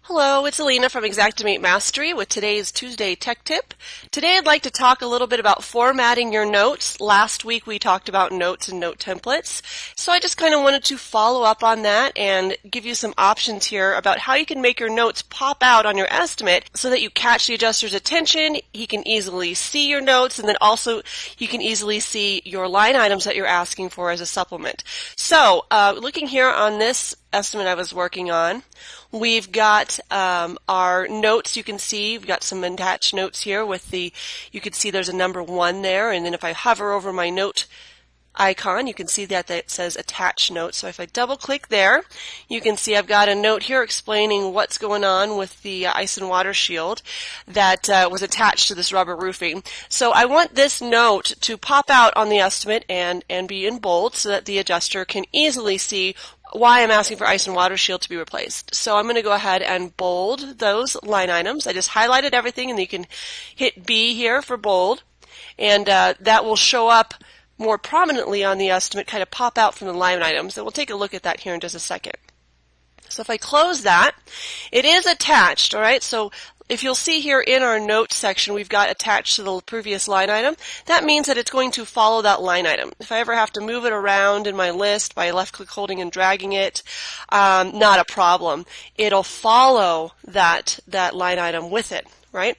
Hello, it's Alina from Xactimate Mastery with today's Tuesday Tech Tip. Today I'd like to talk a little bit about formatting your notes. Last week we talked about notes and note templates, so I just kind of wanted to follow up on that and give you some options here about how you can make your notes pop out on your estimate so that you catch the adjuster's attention, he can easily see your notes, and then also you can easily see your line items that you're asking for as a supplement. So, looking here on this estimate I was working on, we've got our notes. You can see we've got some attached notes here with you can see there's a number 1 there, and then if I hover over my note icon, you can see that it says attach note. So if I double click there, you can see I've got a note here explaining what's going on with the ice and water shield that was attached to this rubber roofing. So I want this note to pop out on the estimate and be in bold so that the adjuster can easily see why I'm asking for ice and water shield to be replaced. So I'm going to go ahead and bold those line items. I just highlighted everything, and you can hit B here for bold, and that will show up more prominently on the estimate, kind of pop out from the line items. And we'll take a look at that here in just a second. So if I close that, it is attached, all right? So if you'll see here in our notes section, we've got attached to the previous line item. That means that it's going to follow that line item. If I ever have to move it around in my list by left-click holding and dragging it, not a problem. It'll follow that line item with it, right?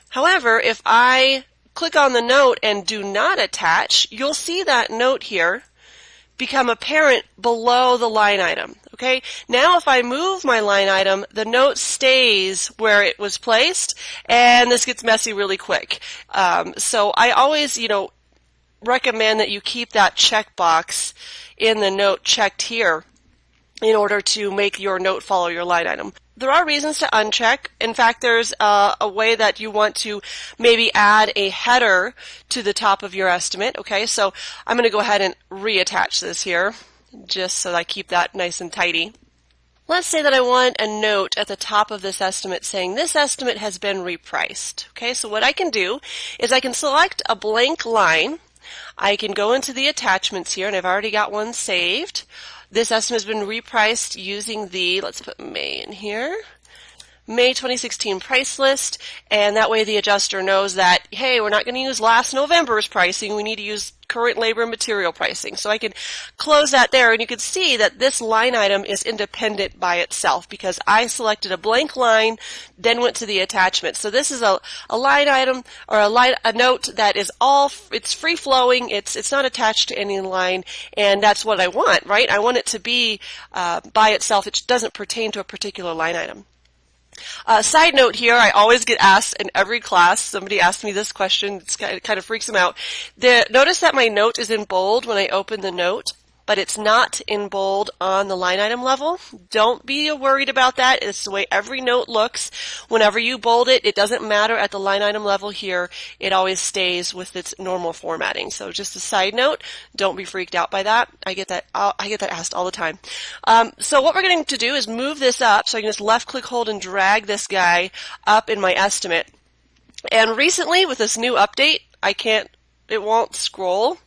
However, if I click on the note and do not attach, you'll see that note here become apparent below the line item. Okay, now if I move my line item, the note stays where it was placed, and this gets messy really quick. So I always, recommend that you keep that checkbox in the note checked here in order to make your note follow your line item. There are reasons to uncheck. In fact, there's a way that you want to maybe add a header to the top of your estimate. Okay, so I'm going to go ahead and reattach this here just so that I keep that nice and tidy. Let's say that I want a note at the top of this estimate saying this estimate has been repriced. Okay, so what I can do is I can select a blank line. I can go into the attachments here, and I've already got one saved. This estimate has been repriced using the, let's put May in here, May 2016 price list, and that way the adjuster knows that, hey, we're not going to use last November's pricing, we need to use current labor and material pricing. So I can close that there, and you can see that this line item is independent by itself because I selected a blank line, then went to the attachment. So this is a line item or a note that is it's free flowing, it's not attached to any line, and that's what I want, right? I want it to be by itself. It doesn't pertain to a particular line item. Side note here, I always get asked in every class, somebody asked me this question, it kind of freaks them out. Notice that my note is in bold when I open the note, but it's not in bold on the line item level. Don't be worried about that. It's the way every note looks. Whenever you bold it, it doesn't matter at the line item level here. It always stays with its normal formatting. So just a side note, don't be freaked out by that. I get that asked all the time. So what we're going to do is move this up. So I can just left click hold and drag this guy up in my estimate. And recently with this new update, it won't scroll.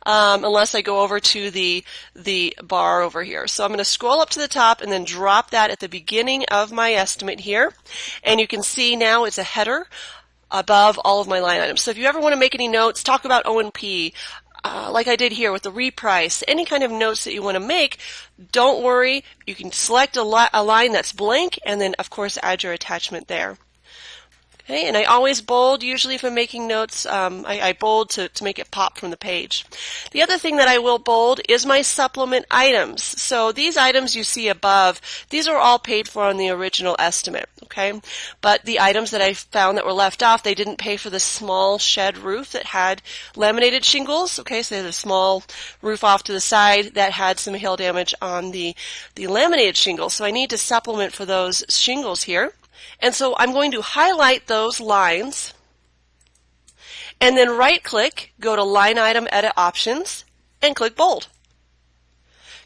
Unless I go over to the bar over here. So I'm going to scroll up to the top and then drop that at the beginning of my estimate here. And you can see now it's a header above all of my line items. So if you ever want to make any notes, talk about O&P, like I did here with the reprice, any kind of notes that you want to make, don't worry. You can select a line that's blank and then, of course, add your attachment there. Okay, and I always bold, usually if I'm making notes, I bold to make it pop from the page. The other thing that I will bold is my supplement items. So these items you see above, these are all paid for on the original estimate, okay? But the items that I found that were left off, they didn't pay for the small shed roof that had laminated shingles, okay? So there's a small roof off to the side that had some hail damage on the laminated shingles. So I need to supplement for those shingles here. And so I'm going to highlight those lines and then right-click, go to Line Item Edit Options, and click Bold.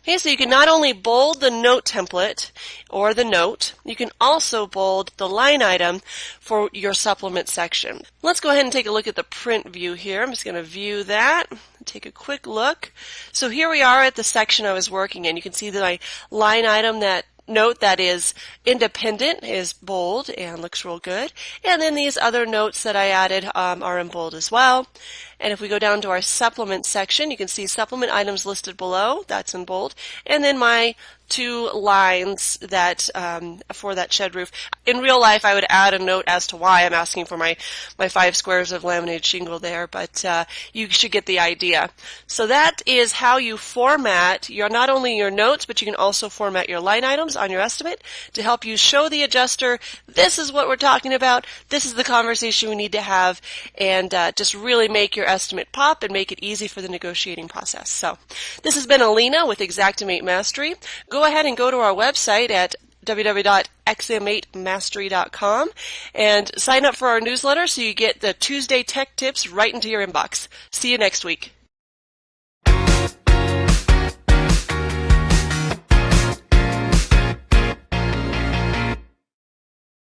Okay, so you can not only bold the note template or the note, you can also bold the line item for your supplement section. Let's go ahead and take a look at the print view here. I'm just going to view that, take a quick look. So here we are at the section I was working in. You can see that my line item that note that is independent is bold and looks real good. And then these other notes that I added are in bold as well. And if we go down to our supplement section, you can see supplement items listed below. That's in bold. And then my 2 lines that for that shed roof. In real life, I would add a note as to why I'm asking for my 5 squares of laminated shingle there, but you should get the idea. So that is how you format not only your notes, but you can also format your line items on your estimate to help you show the adjuster, this is what we're talking about, this is the conversation we need to have, and just really make your estimate pop and make it easy for the negotiating process. So this has been Alina with Xactimate Mastery. Go ahead and go to our website at www.xactimatemastery.com and sign up for our newsletter so you get the Tuesday Tech Tips right into your inbox. See you next week.